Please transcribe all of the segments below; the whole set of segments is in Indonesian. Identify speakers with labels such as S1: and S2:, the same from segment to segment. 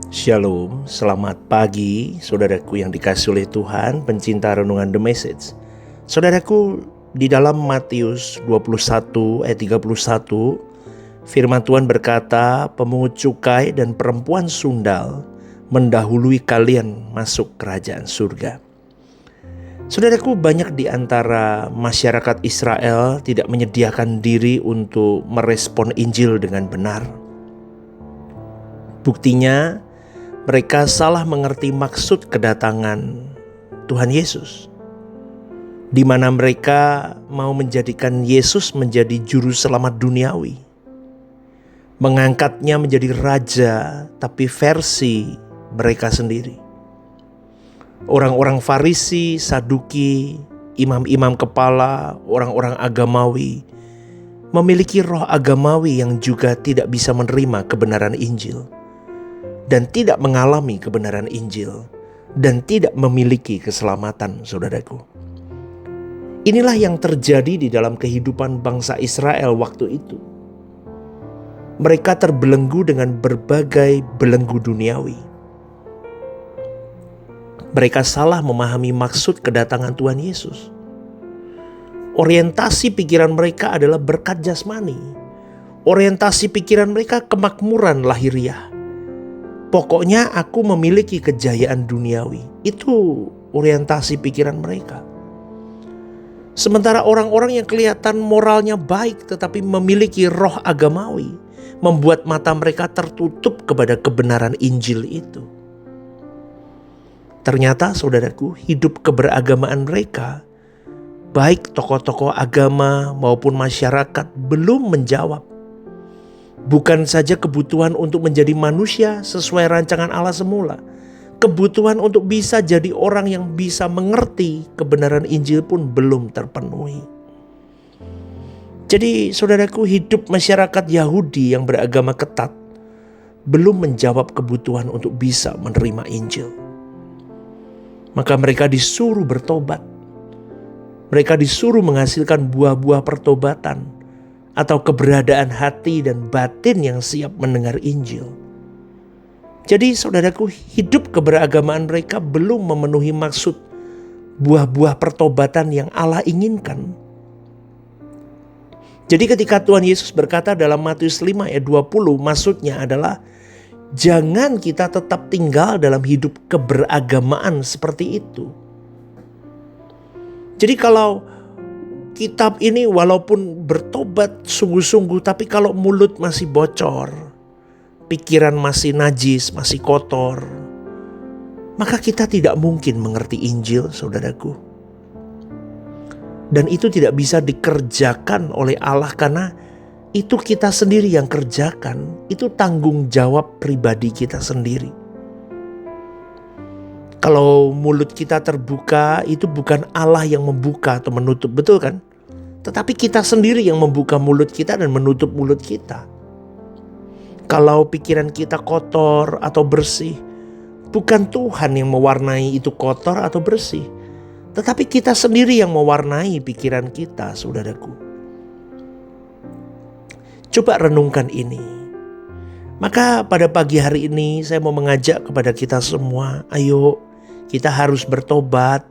S1: Shalom, selamat pagi saudaraku yang dikasihi oleh Tuhan, pencinta renungan The Message. Saudaraku, di dalam Matius 21 ayat 31, firman Tuhan berkata, pemungut cukai dan perempuan sundal mendahului kalian masuk kerajaan surga. Saudaraku, banyak di antara masyarakat Israel tidak menyediakan diri untuk merespon Injil dengan benar. Buktinya, mereka salah mengerti maksud kedatangan Tuhan Yesus, di mana mereka mau menjadikan Yesus menjadi juru selamat duniawi, mengangkatnya menjadi raja, tapi versi mereka sendiri. Orang-orang Farisi, Saduki, imam-imam kepala, orang-orang agamawi memiliki roh agamawi yang juga tidak bisa menerima kebenaran Injil, dan tidak mengalami kebenaran Injil, dan tidak memiliki keselamatan, saudaraku. Inilah yang terjadi di dalam kehidupan bangsa Israel waktu itu. Mereka terbelenggu dengan berbagai belenggu duniawi. Mereka salah memahami maksud kedatangan Tuhan Yesus. Orientasi pikiran mereka adalah berkat jasmani. Orientasi pikiran mereka kemakmuran lahiriah. Pokoknya aku memiliki kejayaan duniawi. Itu orientasi pikiran mereka. Sementara orang-orang yang kelihatan moralnya baik tetapi memiliki roh agamawi, membuat mata mereka tertutup kepada kebenaran Injil itu. Ternyata saudaraku, hidup keberagamaan mereka, baik tokoh-tokoh agama maupun masyarakat, belum menjawab. Bukan saja kebutuhan untuk menjadi manusia sesuai rancangan Allah semula, kebutuhan untuk bisa jadi orang yang bisa mengerti kebenaran Injil pun belum terpenuhi. Jadi saudaraku, hidup masyarakat Yahudi yang beragama ketat belum menjawab kebutuhan untuk bisa menerima Injil. Maka mereka disuruh bertobat. Mereka disuruh menghasilkan buah-buah pertobatan, atau keberadaan hati dan batin yang siap mendengar Injil. Jadi saudaraku, hidup keberagamaan mereka belum memenuhi maksud buah-buah pertobatan yang Allah inginkan. Jadi ketika Tuhan Yesus berkata dalam Matius 5 ayat 20, maksudnya adalah jangan kita tetap tinggal dalam hidup keberagamaan seperti itu. Jadi kalau kitab ini walaupun bertobat sungguh-sungguh, tapi kalau mulut masih bocor, pikiran masih najis, masih kotor, maka kita tidak mungkin mengerti Injil, saudaraku. Dan itu tidak bisa dikerjakan oleh Allah karena itu kita sendiri yang kerjakan. Itu tanggung jawab pribadi kita sendiri. Kalau mulut kita terbuka, itu bukan Allah yang membuka atau menutup, betul kan? Tetapi kita sendiri yang membuka mulut kita dan menutup mulut kita. Kalau pikiran kita kotor atau bersih, bukan Tuhan yang mewarnai itu kotor atau bersih, tetapi kita sendiri yang mewarnai pikiran kita, saudaraku. Coba renungkan ini. Maka pada pagi hari ini saya mau mengajak kepada kita semua, ayo kita harus bertobat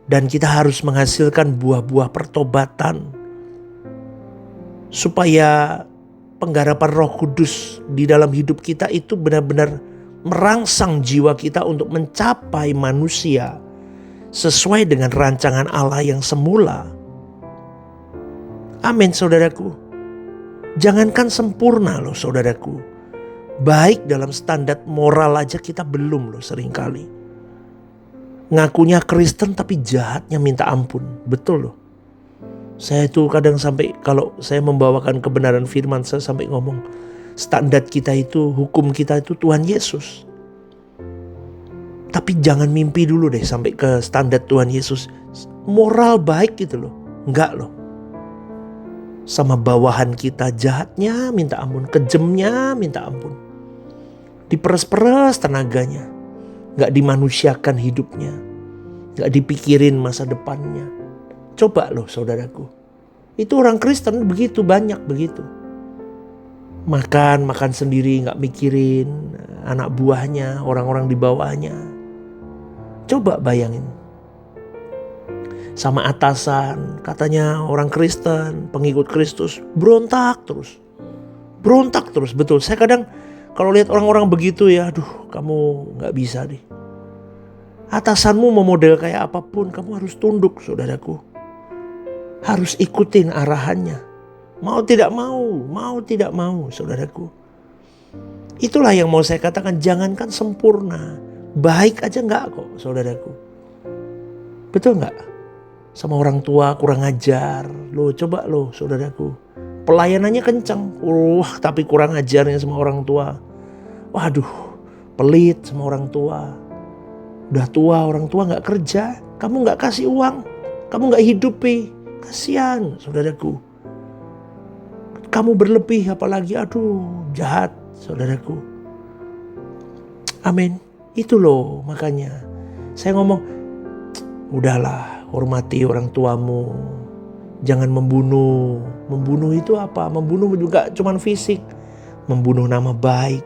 S1: dan kita harus menghasilkan buah-buah pertobatan supaya penggarapan Roh Kudus di dalam hidup kita itu benar-benar merangsang jiwa kita untuk mencapai manusia sesuai dengan rancangan Allah yang semula. Amin, saudaraku. Jangankan sempurna loh, saudaraku. Baik dalam standar moral aja kita belum loh seringkali. Ngakunya Kristen tapi jahatnya minta ampun. Betul loh. Saya tuh kadang sampai kalau saya membawakan kebenaran firman, saya sampai ngomong standar kita itu, hukum kita itu Tuhan Yesus. Tapi jangan mimpi dulu deh sampai ke standar Tuhan Yesus. Moral baik gitu loh. Enggak loh. Sama bawahan kita jahatnya minta ampun, kejamnya minta ampun. Diperes-peres tenaganya. Gak dimanusiakan hidupnya. Gak dipikirin masa depannya. Coba loh saudaraku. Itu orang Kristen begitu, banyak begitu. Makan sendiri gak mikirin. anak buahnya, orang-orang di bawahnya. Coba bayangin. Sama atasan, katanya orang Kristen, pengikut Kristus, berontak terus. Berontak terus, betul. Saya kadang kalau lihat orang-orang begitu ya, aduh kamu gak bisa deh. Atasanmu mau model kayak apapun, kamu harus tunduk, saudaraku. Harus ikutin arahannya. Mau tidak mau, saudaraku. Itulah yang mau saya katakan, jangankan sempurna, baik aja gak kok, saudaraku. Betul gak? Sama orang tua kurang ajar, coba saudaraku. Pelayanannya kencang, tapi kurang ajarnya sama orang tua. Waduh, pelit sama orang tua. Udah tua, orang tua gak kerja, kamu gak kasih uang, kamu gak hidupi. Kasihan, saudaraku. Kamu berlebih apalagi, aduh jahat, saudaraku. Amin. Itu makanya saya ngomong, udahlah, hormati orang tuamu. Jangan membunuh. Membunuh itu apa? Membunuh juga cuman fisik. Membunuh nama baik,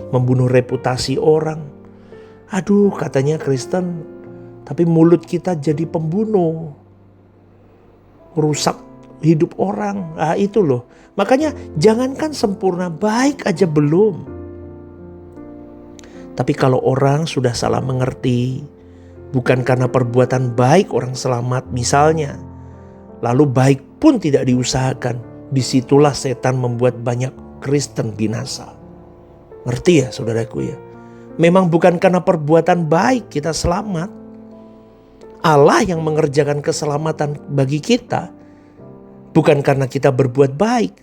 S1: membunuh reputasi orang. Aduh, katanya Kristen, tapi mulut kita jadi pembunuh. Rusak hidup orang. Itu Makanya jangankan sempurna, baik aja belum. Tapi kalau orang sudah salah mengerti, bukan karena perbuatan baik orang selamat misalnya, lalu baik pun tidak diusahakan, disitulah setan membuat banyak Kristen binasa. Ngerti ya saudaraku ya? Memang bukan karena perbuatan baik kita selamat. Allah yang mengerjakan keselamatan bagi kita. Bukan karena kita berbuat baik,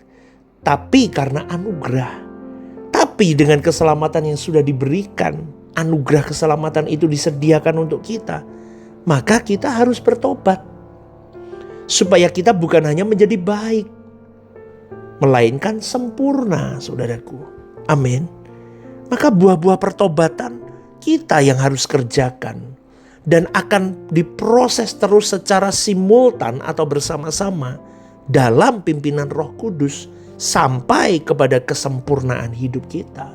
S1: tapi karena anugerah. Tapi dengan keselamatan yang sudah diberikan, anugerah keselamatan itu disediakan untuk kita, maka kita harus bertobat. Supaya kita bukan hanya menjadi baik, melainkan sempurna, saudaraku. Amin. Maka buah-buah pertobatan kita yang harus kerjakan. Dan akan diproses terus secara simultan atau bersama-sama dalam pimpinan Roh Kudus sampai kepada kesempurnaan hidup kita.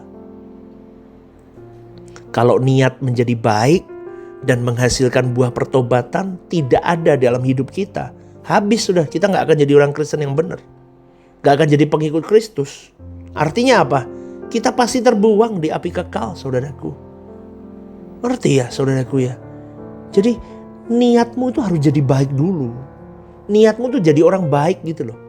S1: Kalau niat menjadi baik dan menghasilkan buah pertobatan tidak ada dalam hidup kita, habis sudah, kita gak akan jadi orang Kristen yang benar. Gak akan jadi pengikut Kristus. Artinya apa? Kita pasti terbuang di api kekal, saudaraku. Ngerti ya saudaraku ya? Jadi niatmu itu harus jadi baik dulu. Niatmu tuh jadi orang baik gitu loh.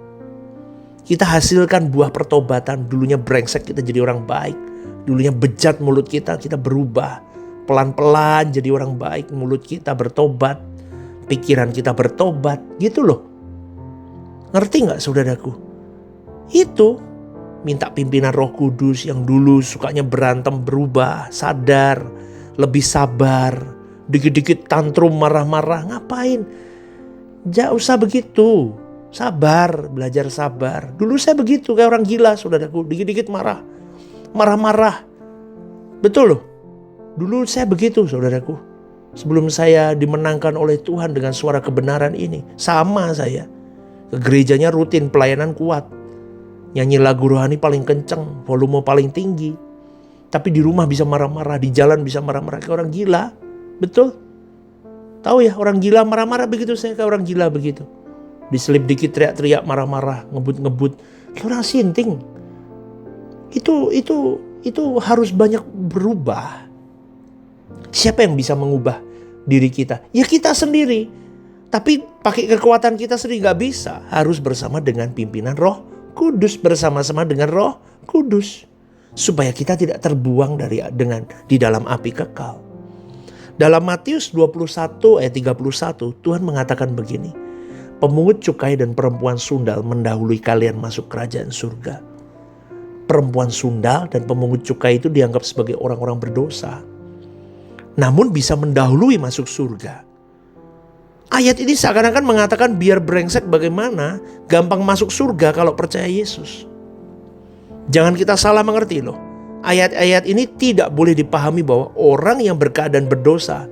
S1: Kita hasilkan buah pertobatan. Dulunya brengsek, kita jadi orang baik. Dulunya bejat mulut kita berubah. Pelan-pelan jadi orang baik. Mulut kita bertobat. Pikiran kita bertobat. Gitu loh. Ngerti gak saudaraku? Itu minta pimpinan Roh Kudus yang dulu sukanya berantem berubah. Sadar. Lebih sabar. Dikit-dikit tantrum marah-marah. Ngapain? Gak usah begitu. Sabar, belajar sabar. Dulu saya begitu kayak orang gila saudaraku. Dikit-dikit marah. Marah-marah. Betul loh. Dulu saya begitu saudaraku. Sebelum saya dimenangkan oleh Tuhan dengan suara kebenaran ini. Sama saya. Ke gerejanya rutin, pelayanan kuat. Nyanyi lagu rohani paling kenceng. Volume paling tinggi. Tapi di rumah bisa marah-marah. Di jalan bisa marah-marah kayak orang gila. Betul. Tahu ya, orang gila marah-marah begitu, saya kayak orang gila begitu. Diselip dikit teriak-teriak marah-marah, ngebut-ngebut, kayak orang sinting. Itu harus banyak berubah. Siapa yang bisa mengubah diri kita? Ya kita sendiri. Tapi pakai kekuatan kita sendiri gak bisa. Harus bersama dengan pimpinan Roh Kudus, bersama-sama dengan Roh Kudus, supaya kita tidak terbuang di dalam api kekal. Dalam Matius 21 ayat 31 Tuhan mengatakan begini. Pemungut cukai dan perempuan sundal mendahului kalian masuk kerajaan surga. Perempuan sundal dan pemungut cukai itu dianggap sebagai orang-orang berdosa. Namun bisa mendahului masuk surga. Ayat ini seakan-akan mengatakan biar brengsek bagaimana, gampang masuk surga kalau percaya Yesus. Jangan kita salah mengerti loh. Ayat-ayat ini tidak boleh dipahami bahwa orang yang berkeadaan berdosa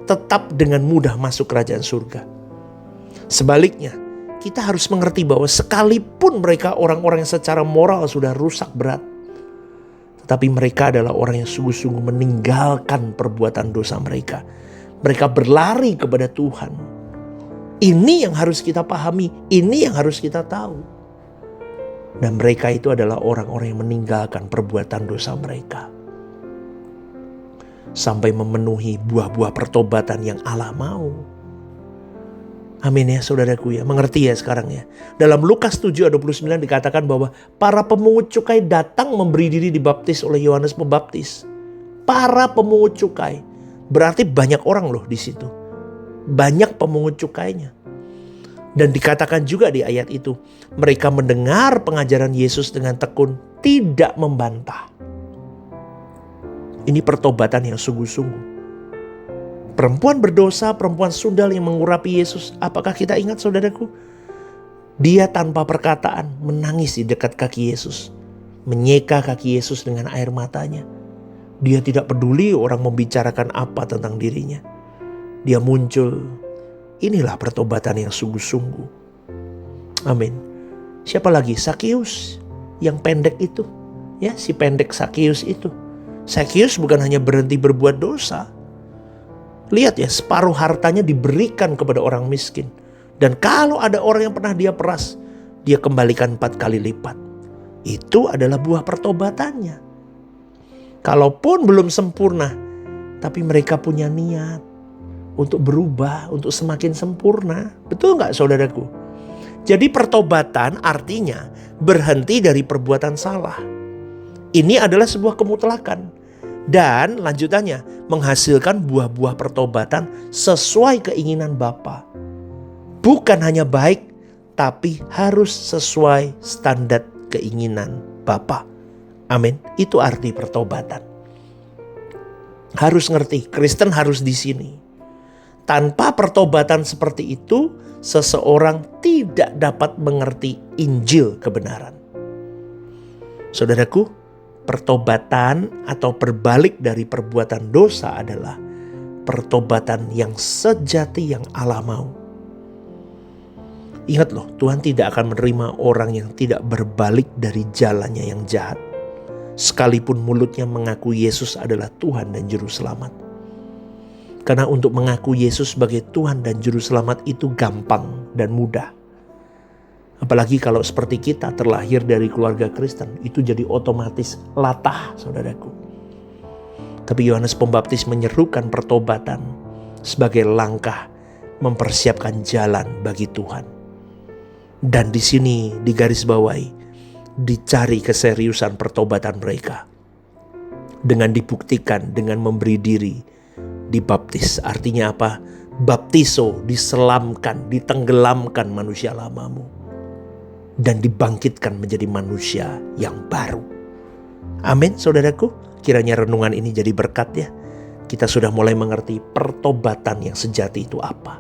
S1: tetap dengan mudah masuk kerajaan surga. Sebaliknya, kita harus mengerti bahwa sekalipun mereka orang-orang yang secara moral sudah rusak berat, Tetapi mereka adalah orang yang sungguh-sungguh meninggalkan perbuatan dosa mereka. Mereka berlari kepada Tuhan. Ini yang harus kita pahami, ini yang harus kita tahu. Dan mereka itu adalah orang-orang yang meninggalkan perbuatan dosa mereka. Sampai memenuhi buah-buah pertobatan yang Allah mau. Amin ya saudaraku ya. Mengerti ya sekarang ya. Dalam Lukas 7 ayat 29 dikatakan bahwa para pemungut cukai datang memberi diri dibaptis oleh Yohanes Pembaptis. Para pemungut cukai. Berarti banyak orang loh di situ. Banyak pemungut cukainya. Dan dikatakan juga di ayat itu, mereka mendengar pengajaran Yesus dengan tekun, tidak membantah. Ini pertobatan yang sungguh-sungguh. Perempuan berdosa, perempuan sundal yang mengurapi Yesus. Apakah kita ingat saudaraku? Dia tanpa perkataan menangis di dekat kaki Yesus. Menyeka kaki Yesus dengan air matanya. Dia tidak peduli orang membicarakan apa tentang dirinya. Dia muncul. Inilah pertobatan yang sungguh-sungguh. Amin. Siapa lagi? Sakeus yang pendek itu. Ya, si pendek Sakeus itu. Sakeus bukan hanya berhenti berbuat dosa. Lihat ya, separuh hartanya diberikan kepada orang miskin. Dan kalau ada orang yang pernah dia peras, dia kembalikan 4 kali lipat. Itu adalah buah pertobatannya. Kalaupun belum sempurna, tapi mereka punya niat untuk berubah, untuk semakin sempurna. Betul gak saudaraku? Jadi pertobatan artinya berhenti dari perbuatan salah. Ini adalah sebuah kemutlakan. Dan lanjutannya menghasilkan buah-buah pertobatan sesuai keinginan Bapa. Bukan hanya baik, tapi harus sesuai standar keinginan Bapa. Amin. Itu arti pertobatan. Harus ngerti, Kristen harus di sini. Tanpa pertobatan seperti itu, seseorang tidak dapat mengerti Injil kebenaran. Saudaraku, pertobatan atau berbalik dari perbuatan dosa adalah pertobatan yang sejati yang Allah mau. Ingat loh, Tuhan tidak akan menerima orang yang tidak berbalik dari jalannya yang jahat. Sekalipun mulutnya mengaku Yesus adalah Tuhan dan Juru Selamat. Karena untuk mengaku Yesus sebagai Tuhan dan Juru Selamat itu gampang dan mudah. Apalagi kalau seperti kita terlahir dari keluarga Kristen, itu jadi otomatis latah saudaraku. Tapi Yohanes Pembaptis menyerukan pertobatan sebagai langkah mempersiapkan jalan bagi Tuhan. Dan di sini digarisbawahi, dicari keseriusan pertobatan mereka. Dengan dibuktikan dengan memberi diri dibaptis. Artinya apa? Baptiso, diselamkan, ditenggelamkan manusia lamamu. Dan dibangkitkan menjadi manusia yang baru. Amin saudaraku. Kiranya renungan ini jadi berkat ya. Kita sudah mulai mengerti pertobatan yang sejati itu apa.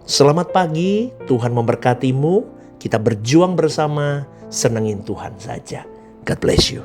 S1: Selamat pagi, Tuhan memberkatimu. Kita berjuang bersama, senengin Tuhan saja. God bless you.